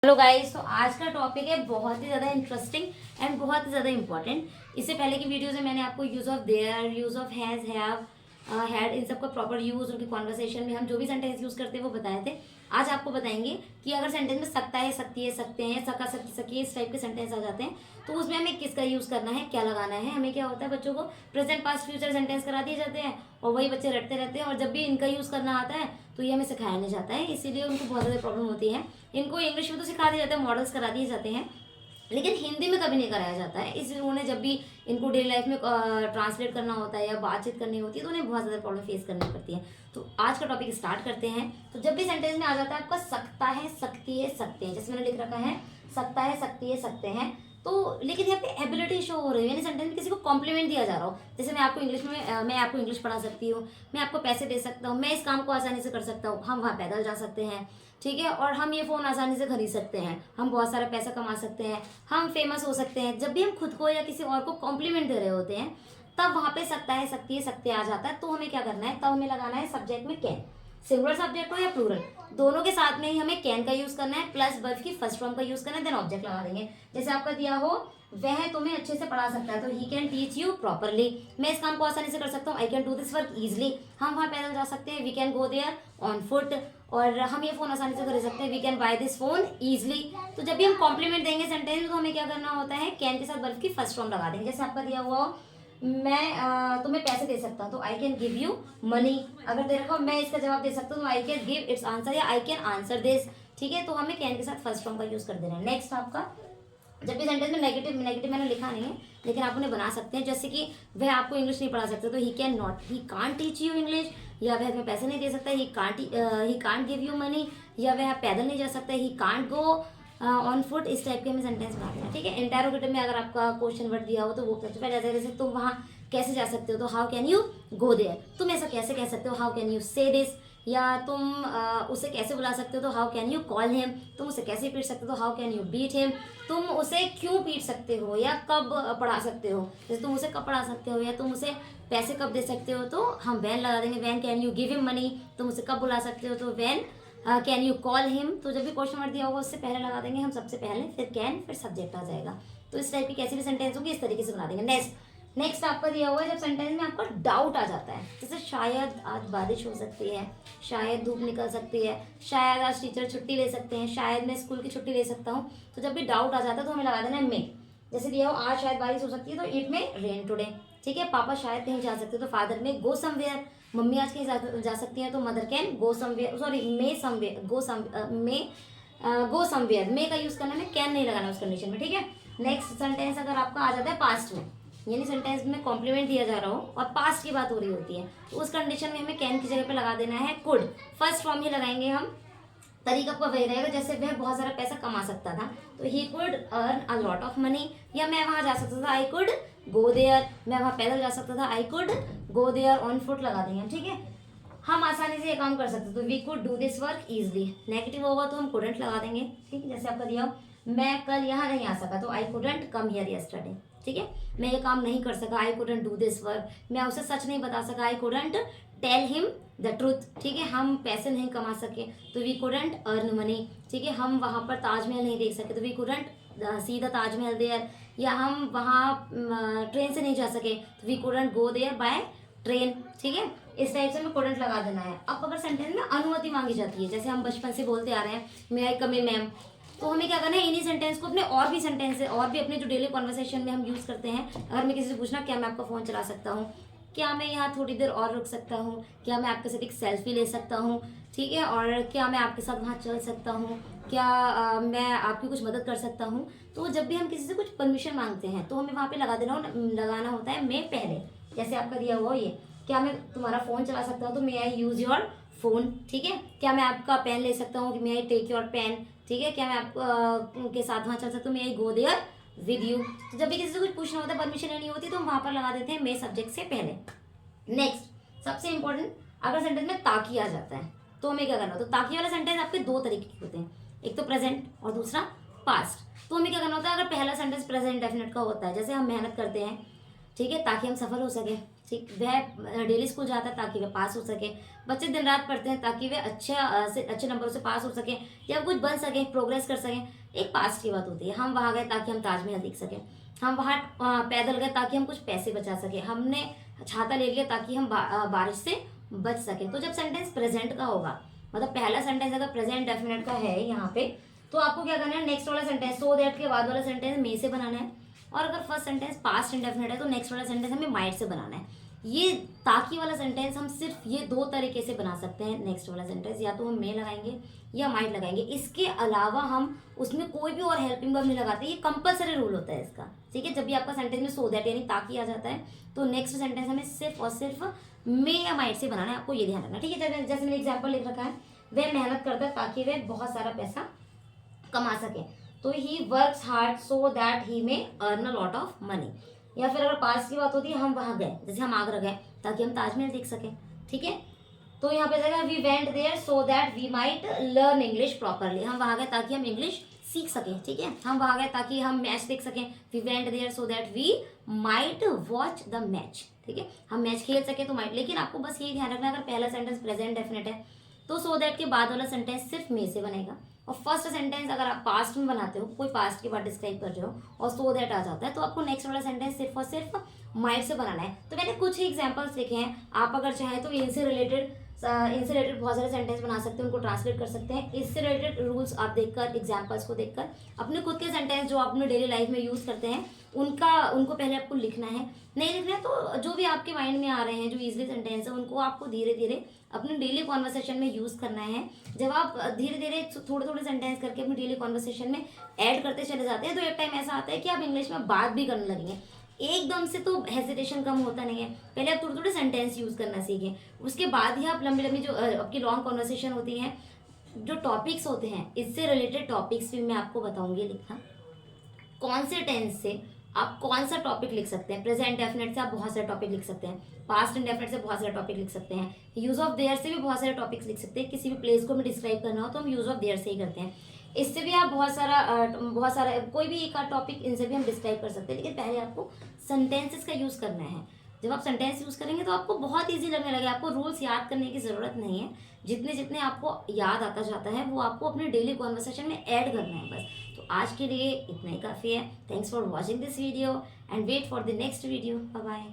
Hello guys, तो आज का टॉपिक है बहुत ही ज़्यादा इंटरेस्टिंग एंड बहुत ही ज़्यादा इंपॉर्टेंट। इससे पहले की वीडियोज़ में मैंने आपको use of there, use of has, have, had, इन सबका प्रॉपर यूज़, उनकी कॉन्वर्सेशन में हम जो भी सेंटेंस यूज़ करते हैं वो बताए थे। आज आपको बताएंगे कि अगर सेंटेंस में सकता है, सकती है, सकते हैं, सका, सकती, सकी, इस टाइप के सेंटेंस आ जाते हैं तो उसमें हमें किसका यूज़ करना है, क्या लगाना है। हमें क्या होता है, बच्चों को प्रेजेंट, पास्ट, फ्यूचर सेंटेंस करा दिए जाते हैं और वही बच्चे रटते रहते हैं, और जब भी इनका यूज़ करना आता है तो ये हमें सिखाया नहीं जाता है, इसीलिए उनको बहुत ज़्यादा प्रॉब्लम होती है। इनको इंग्लिश में तो सिखा दिया जाता है, मॉडल्स करा दिए जाते हैं, लेकिन हिंदी में कभी नहीं कराया जाता है। इसलिए उन्हें जब भी इनको डेली लाइफ में ट्रांसलेट करना होता है या बातचीत करनी होती है तो उन्हें बहुत ज़्यादा प्रॉब्लम फेस करनी पड़ती है। तो आज का टॉपिक स्टार्ट करते हैं। तो जब भी सेंटेंस में आ जाता है आपका सकता है, सकती है, सकते हैं, जैसे मैंने लिख रखा है सकता है, सकती है, सकते हैं, तो लेकिन यहाँ पे एबिलिटी शो हो रही है, यानी सेंटेंस में किसी को कॉम्प्लीमेंट दिया जा रहा हो। जैसे मैं आपको इंग्लिश में मैं आपको इंग्लिश पढ़ा सकती हूँ, मैं आपको पैसे दे सकता हूँ, मैं इस काम को आसानी से कर सकता हूँ, हम वहाँ पैदल जा सकते हैं, ठीक है, और हम ये फ़ोन आसानी से खरीद सकते हैं, हम बहुत सारा पैसा कमा सकते हैं, हम फेमस हो सकते हैं। जब भी हम खुद को या किसी और को कॉम्प्लीमेंट दे रहे होते हैं तब वहाँ पे सकता है, सकती है, सकते आ जाता है। तो हमें क्या करना है, तब हमें लगाना है सब्जेक्ट में कैन, सिंगुलर सब्जेक्ट हो या प्लूरल, दोनों के साथ में ही हमें कैन का यूज करना है, प्लस वर्ब की फर्स्ट फॉर्म का यूज करना है, देन ऑब्जेक्ट लगा देंगे। जैसे आपका दिया हो वह तुम्हें अच्छे से पढ़ा सकता है, तो ही कैन टीच यू प्रॉपरली, मैं इस काम को आसानी से कर सकता हूँ, I can do this work easily, हम वहाँ पैदल जा सकते हैं, we can go there on foot, और हम ये फोन आसानी से खरीद सकते हैं, we can buy this phone easily. तो जब भी हम कॉम्प्लीमेंट देंगे सेंटेंस तो हमें क्या करना होता है, कैन के साथ वर्ब की फर्स्ट फॉर्म लगा देंगे। जैसे आपका दिया हुआ हो मैं तुम्हें पैसे दे सकता हूँ, तो I can give you money. अगर दे रखा हो मैं इसका जवाब दे सकता हूँ, तो I can give its answer या आई कैन आंसर दिस, ठीक है। तो हमें कैन के साथ फर्स्ट फॉर्म का यूज कर देना है। नेक्स्ट आपका, जब भी सेंटेंस में नेगेटिव, नेगेटिव मैंने लिखा नहीं है लेकिन आप उन्हें बना सकते हैं, जैसे कि वह आपको इंग्लिश नहीं पढ़ा सकते तो ही can not, he can't teach you English, या वह हमें पैसे नहीं दे सकता, he can't give you money, या वह पैदल नहीं जा सकता, he can't go on foot. इस टाइप के हमें सेंटेंस बनाते हैं, ठीक है। इंटेरोगेटिव में अगर आपका क्वेश्चन वर्ड दिया हो तो वो सबसे पहले जैसे तुम वहाँ कैसे जा सकते हो, तो how can you go there, तुम ऐसा कैसे कह सकते हो, how can you say this, या तुम उसे कैसे बुला सकते हो, तो how can you call him, तुम उसे कैसे पीट सकते हो, तो how can you beat him, तुम उसे क्यों पीट सकते हो या कब पढ़ा सकते हो, जैसे तुम उसे कब पढ़ा सकते हो या तुम उसे पैसे कब दे सकते हो, तो हम वैन लगा देंगे, when can you give him money, तुम उसे कब बुला सकते हो, तो when can you call him. तो जब भी क्वेश्चन वर्ड दिया होगा उससे पहले लगा देंगे हम सबसे पहले, फिर कैन, फिर सब्जेक्ट आ जाएगा। तो इस टाइप की कैसी भी सेंटेंस होगी इस तरीके से बना देंगे। नेक्स्ट आपका दिया हुआ है जब सेंटेंस में आपका डाउट आ जाता है, जैसे शायद आज बारिश हो सकती है, शायद धूप निकल सकती है, शायद आज टीचर छुट्टी ले सकते हैं, शायद मैं स्कूल की छुट्टी ले सकता हूँ। तो जब भी डाउट आ जाता है तो हमें लगा देना है मे। जैसे दिया हो आज शायद बारिश हो सकती है तो इट में रेन टुडे, ठीक है। पापा शायद कहीं जा सकते तो फादर में गो समवेयर, मम्मी आज कहीं जा सकती है तो mother can go somewhere, sorry may somewhere, go somewhere, may का यूज करना है, कैन नहीं लगाना उस कंडीशन में, ठीक है। नेक्स्ट सेंटेंस अगर आपका आ जाता है पास्ट में, यानी सेंटेंस में कॉम्प्लीमेंट दिया जा रहा हो और पास्ट की बात हो रही होती है, तो उस कंडीशन में हमें कैन की जगह पे लगा देना है कुड, फर्स्ट फॉर्म ही लगाएंगे हम। तरीका आपका वही रहेगा, जैसे वह बहुत सारा पैसा कमा सकता था तो he could earn a lot of money, या मैं वहां जा सकता था, आई कुड गो देयर, मैं वहां पैदल जा सकता था, I could go there on foot लगा देंगे, ठीक है। हम आसानी से ये काम कर सकते तो we could do this work easily. Negative होगा तो हम कुडंट लगा देंगे, ठीक है। जैसे आपका दिया हो मैं कल यहाँ नहीं आ सका तो I couldn't come here yesterday, ठीक है। मैं ये काम नहीं कर सका, I couldn't do this work, मैं उसे सच नहीं बता सका, I couldn't tell him the truth, ठीक है। हम पैसे नहीं कमा सके तो वी कुडंट अर्न मनी, ठीक है। हम वहाँ पर ताजमहल नहीं देख सके तो we couldn't see the Taj Mahal there, या हम वहाँ ट्रेन से नहीं जा सके तो we couldn't go there by train, ठीक है। इस टाइप से हमें कुडंट लगा देना है। अब अगर सेंटेंस में अनुमति मांगी जाती है, जैसे हम बचपन से बोलते आ रहे हैं मे आई कम इन मैम, तो हमें क्या करना है, इन्हीं सेंटेंस को अपने और भी सेंटेंस है और भी अपने जो डेली कॉन्वर्सेशन में हम यूज़ करते हैं, अगर मैं किसी से पूछना क्या मैं आपका फ़ोन चला सकता हूँ, क्या मैं यहाँ थोड़ी देर और रुक सकता हूँ, क्या मैं आपके साथ एक सेल्फी ले सकता हूँ, ठीक है, और क्या मैं आपके साथ वहाँ चल सकता हूँ, क्या मैं आपकी कुछ मदद कर सकता हूँ। तो जब भी हम किसी से कुछ परमिशन मांगते हैं तो हमें वहाँ पे लगाना होता है मैं पहले। जैसे आपका दिया हुआ ये, क्या मैं तुम्हारा फ़ोन चला सकता हूँ तो मे आई यूज़ योर फ़ोन, ठीक है। क्या मैं आपका पेन ले सकता हूँ, मे आई टेक योर पेन, ठीक है। क्या मैं आप के साथ वहाँ चल सकता हूँ, मे आई गो देयर विद यू। तो जब भी किसी से कुछ पूछना होता है, परमिशन लेनी होती है तो हम वहाँ पर लगा देते हैं मे सब्जेक्ट से पहले। नेक्स्ट सबसे इंपॉर्टेंट, अगर सेंटेंस में ताकि आ जाता है तो हमें क्या करना होता है, तो ताकि वाला सेंटेंस आपके दो तरीके के होते हैं, एक तो प्रेजेंट और दूसरा पास्ट। तो हमें क्या करना होता है, अगर पहला सेंटेंस प्रेजेंट डेफिनेट का होता है, जैसे हम मेहनत करते हैं, ठीक है, ताकि हम सफल हो सके, ठीक, वह डेली स्कूल जाता है ताकि वह पास हो सके। बच्चे दिन रात पढ़ते हैं ताकि वे अच्छे नंबरों से पास हो सकें या कुछ बन सकें, प्रोग्रेस कर सकें। एक पास्ट की बात होती है। हम वहाँ गए ताकि हम ताजमहल देख सकें, हम वहाँ पैदल गए ताकि हम कुछ पैसे बचा सकें, हमने छाता ले लिया ताकि हम बारिश से बच सकें। तो जब सेंटेंस प्रेजेंट का होगा, मतलब पहला सेंटेंस अगर प्रेजेंट डेफिनेट का है यहाँ पे, तो आपको क्या करना है, नेक्स्ट वाला सेंटेंस सो दैट के बाद वाला सेंटेंस मे से बनाना है। और अगर फर्स्ट सेंटेंस पास्ट इंडेफिनिट है तो नेक्स्ट वाला सेंटेंस हमें माइट से बनाना है। ये ताकि वाला सेंटेंस हम सिर्फ ये दो तरीके से बना सकते हैं नेक्स्ट वाला सेंटेंस, या तो हम मे लगाएंगे या माइट लगाएंगे। इसके अलावा हम उसमें कोई भी और हेल्पिंग वर्ब नहीं लगाते। ये कंपलसरी रूल होता है इसका, ठीक है। जब भी आपका सेंटेंस में सो दैट यानी ताकि आ जाता है तो नेक्स्ट सेंटेंस हमें सिर्फ और सिर्फ मे या माइट से बनाना है। आपको ये ध्यान रखना, ठीक है। जैसे मैंने एग्जाम्पल लिख रखा है, वह मेहनत करता है ताकि वह बहुत सारा पैसा कमा सके, तो he works hard so that he may earn a lot of money. या फिर अगर पास की बात होती है, हम वहाँ गए, जैसे हम आगरा गए ताकि हम ताजमहल देख सकें, ठीक है। तो यहाँ पे जाएगा we went there so that we might learn English properly. हम वहाँ गए ताकि हम इंग्लिश सीख सकें, ठीक है। हम वहाँ गए ताकि हम मैच देख सकें, we went there so that we might watch the match, ठीक है। हम मैच खेल सके तो माइट। लेकिन आपको बस यही ध्यान रखना, अगर पहला सेंटेंस प्रेजेंट डेफिनेट है तो सो दैट के बाद वाला सेंटेंस सिर्फ मे से बनेगा। और फर्स्ट सेंटेंस अगर आप पास्ट में बनाते हो, कोई पास्ट की बात डिस्क्राइब कर रहे हो और सो दैट आ जाता है, तो आपको नेक्स्ट वाला सेंटेंस सिर्फ और सिर्फ माइट से बनाना है। तो मैंने कुछ ही एग्जांपल्स लिखे हैं, आप अगर चाहें तो इनसे रिलेटेड बहुत सारे सेंटेंस बना सकते हैं, उनको ट्रांसलेट कर सकते हैं। इससे रिलेटेड रूल्स आप देखकर, एग्जांपल्स को देखकर अपने खुद के सेंटेंस जो आप अपने डेली लाइफ में यूज़ करते हैं उनको पहले आपको लिखना है। नहीं लिखना है तो जो भी आपके माइंड में आ रहे हैं, जो इजीली सेंटेंस है, उनको आपको धीरे धीरे अपने डेली कॉन्वर्सेशन में यूज़ करना है। जब आप धीरे धीरे थोड़े थोड़े सेंटेंस करके अपनी डेली कॉन्वर्सेशन में ऐड करते चले जाते हैं, तो एक टाइम ऐसा आता है कि आप इंग्लिश में बात भी करने लगेंगे। एकदम से तो हेजिटेशन कम होता नहीं है, पहले आप थोड़े थोड़े सेंटेंस यूज़ करना सीखें, उसके बाद ही आप लंबी लंबी जो आपकी लॉन्ग कॉन्वर्सेशन होती हैं, जो टॉपिक्स होते हैं, इससे रिलेटेड टॉपिक्स भी मैं आपको बताऊंगी लिखना। कौन से टेंस से आप कौन सा टॉपिक लिख सकते हैं। प्रेजेंट डेफिनेट से आप बहुत सारे टॉपिक लिख सकते हैं, पास्ट इंडेफिनेट से बहुत सारे टॉपिक लिख सकते हैं, यूज ऑफ देयर से भी बहुत सारे टॉपिक्स लिख सकते हैं। किसी भी प्लेस को हमें डिस्क्राइब करना हो तो हम यूज ऑफ देयर से ही करते हैं। इससे भी आप बहुत सारा कोई भी एक टॉपिक इनसे भी हम डिस्क्राइब कर सकते हैं। लेकिन पहले आपको सेंटेंसेस का यूज़ करना है। जब आप सेंटेंस यूज़ करेंगे तो आपको बहुत ईजी लगने लगे, आपको रूल्स याद करने की ज़रूरत नहीं है। जितने जितने आपको याद आता जाता है वो आपको अपने डेली कॉन्वर्सेशन में ऐड करना है बस। तो आज के लिए इतना ही काफ़ी है। Thanks for watching this video and wait for the next video. Bye bye.